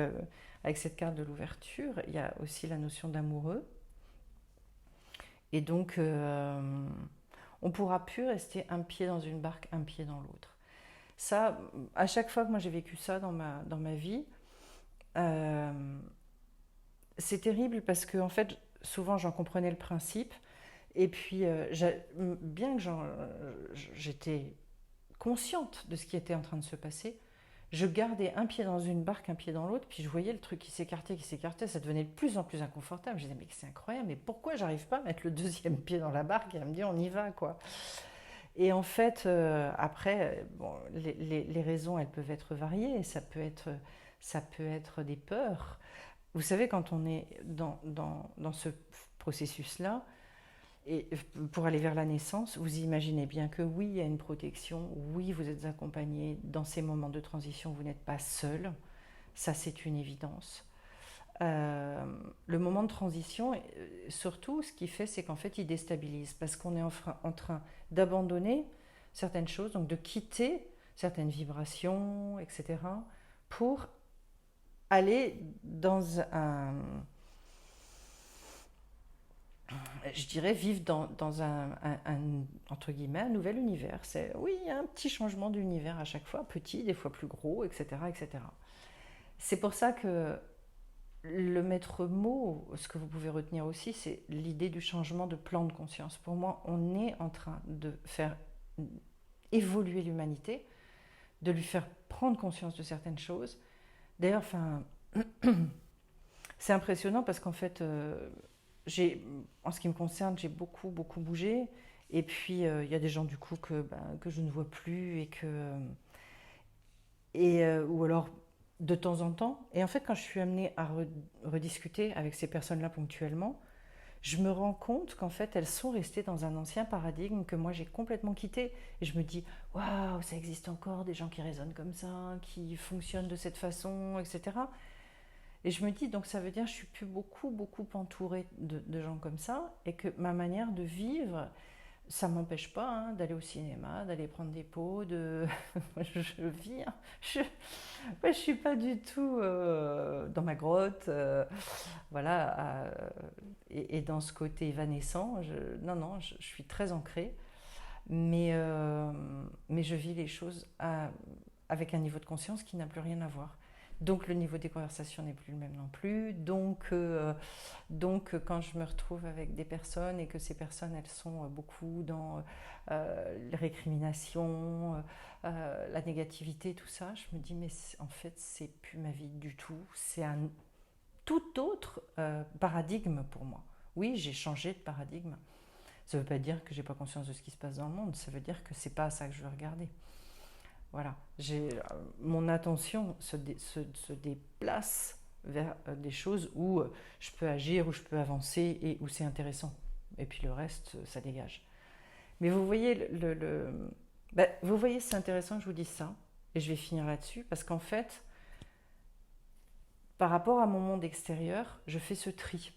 avec cette carte de l'ouverture, il y a aussi la notion d'amoureux. Et donc, on ne pourra plus rester un pied dans une barque, un pied dans l'autre. Ça, à chaque fois que moi j'ai vécu ça dans ma vie, c'est terrible parce que en fait, souvent j'en comprenais le principe. Et puis, bien que j'étais consciente de ce qui était en train de se passer, je gardais un pied dans une barque, un pied dans l'autre, puis je voyais le truc qui s'écartait, ça devenait de plus en plus inconfortable. Je disais, mais c'est incroyable, mais pourquoi j'arrive pas à mettre le deuxième pied dans la barque et à me dire, on y va, quoi. Et en fait, après, bon, les raisons, elles peuvent être variées. Ça peut être des peurs. Vous savez, quand on est dans ce processus-là, et pour aller vers la naissance, vous imaginez bien que oui, il y a une protection, oui, vous êtes accompagné. Dans ces moments de transition, vous n'êtes pas seul. Ça, c'est une évidence. Le moment de transition, surtout, ce qu'il fait, c'est qu'en fait, il déstabilise parce qu'on est en train d'abandonner certaines choses, donc de quitter certaines vibrations, etc., pour aller dans je dirais, vivre dans entre guillemets, un nouvel univers. C'est, oui, il y a un petit changement d'univers à chaque fois, petit, des fois plus gros, etc., etc. C'est pour ça que le maître mot, ce que vous pouvez retenir aussi, c'est l'idée du changement de plan de conscience. Pour moi, on est en train de faire évoluer l'humanité, de lui faire prendre conscience de certaines choses. D'ailleurs, enfin, c'est impressionnant parce qu'en fait, en ce qui me concerne, j'ai beaucoup, beaucoup bougé. Et puis, il y a des gens du coup que je ne vois plus ou alors de temps en temps. Et en fait, quand je suis amenée à rediscuter avec ces personnes-là ponctuellement, je me rends compte qu'en fait, elles sont restées dans un ancien paradigme que moi j'ai complètement quitté. Et je me dis, waouh, ça existe encore des gens qui raisonnent comme ça, qui fonctionnent de cette façon, etc. Et je me dis, donc ça veut dire que je suis plus beaucoup, beaucoup entourée de gens comme ça, et que ma manière de vivre, ça ne m'empêche pas hein, d'aller au cinéma, d'aller prendre des pots, je vis, hein. Je suis pas du tout dans ma grotte, voilà, et dans ce côté évanescent. Non, non, je suis très ancrée, mais je vis les choses avec un niveau de conscience qui n'a plus rien à voir. Donc le niveau des conversations n'est plus le même non plus. Donc quand je me retrouve avec des personnes et que ces personnes, elles sont beaucoup dans les récriminations, la négativité, tout ça, je me dis, mais en fait, c'est plus ma vie du tout. C'est un tout autre paradigme pour moi. Oui, j'ai changé de paradigme. Ça ne veut pas dire que j'ai pas conscience de ce qui se passe dans le monde. Ça veut dire que c'est pas à ça que je veux regarder. Voilà, mon attention se déplace vers des choses où je peux agir, où je peux avancer et où c'est intéressant. Et puis le reste, ça dégage. Mais vous voyez, vous voyez, c'est intéressant que je vous dise ça. Et je vais finir là-dessus parce qu'en fait, par rapport à mon monde extérieur, je fais ce tri.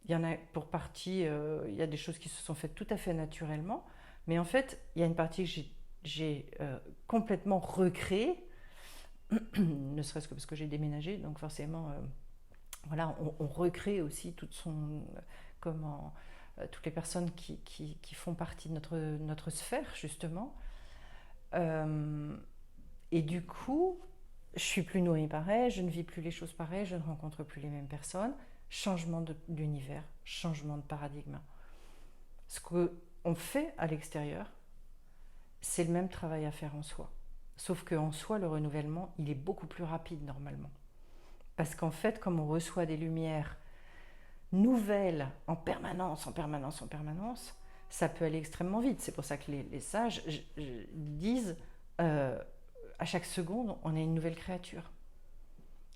Il y en a pour partie, il y a des choses qui se sont faites tout à fait naturellement. Mais en fait, il y a une partie que j'ai complètement recréée, ne serait-ce que parce que j'ai déménagé, donc forcément, voilà, on recrée aussi toutes les personnes qui font partie de notre sphère, justement. Euh, et du coup, je suis plus nourrie pareil, je ne vis plus les choses pareilles, je ne rencontre plus les mêmes personnes. Changement d'univers, changement de paradigme. Ce qu'on fait à l'extérieur, c'est le même travail à faire en soi. Sauf qu'en soi, le renouvellement, il est beaucoup plus rapide normalement. Parce qu'en fait, comme on reçoit des lumières nouvelles en permanence, en permanence, en permanence, ça peut aller extrêmement vite. C'est pour ça que les sages disent à chaque seconde, on est une nouvelle créature.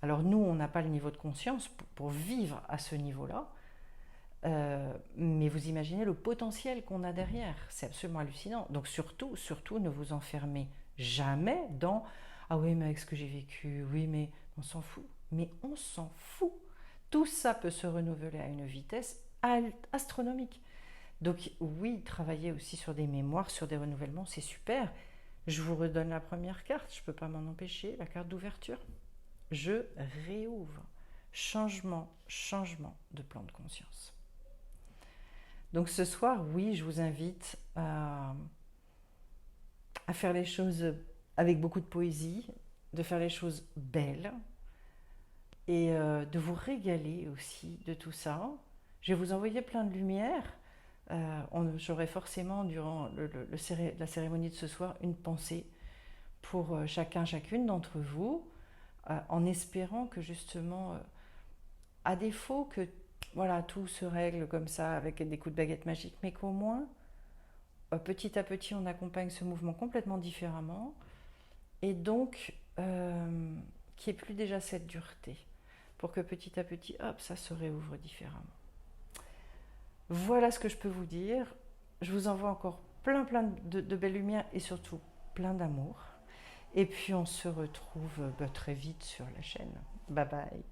Alors nous, on n'a pas le niveau de conscience pour vivre à ce niveau-là, mais vous imaginez le potentiel qu'on a derrière, c'est absolument hallucinant. Donc surtout, surtout, ne vous enfermez jamais dans ah oui, mais avec ce que j'ai vécu, oui, mais on s'en fout. Mais on s'en fout. Tout ça peut se renouveler à une vitesse astronomique. Donc oui, travailler aussi sur des mémoires, sur des renouvellements, c'est super. Je vous redonne la première carte, je ne peux pas m'en empêcher, la carte d'ouverture. Je réouvre. Changement, changement de plan de conscience. Donc ce soir, oui, je vous invite à faire les choses avec beaucoup de poésie, de faire les choses belles et de vous régaler aussi de tout ça. Je vais vous envoyer plein de lumière. J'aurai forcément, durant la cérémonie de ce soir, une pensée pour chacun, chacune d'entre vous, en espérant que justement, à défaut que voilà, tout se règle comme ça avec des coups de baguette magique, mais qu'au moins, petit à petit, on accompagne ce mouvement complètement différemment, et donc qu'il n'y ait plus déjà cette dureté, pour que petit à petit, hop, ça se réouvre différemment. Voilà ce que je peux vous dire. Je vous envoie encore plein de belles lumières et surtout plein d'amour. Et puis on se retrouve très vite sur la chaîne. Bye bye.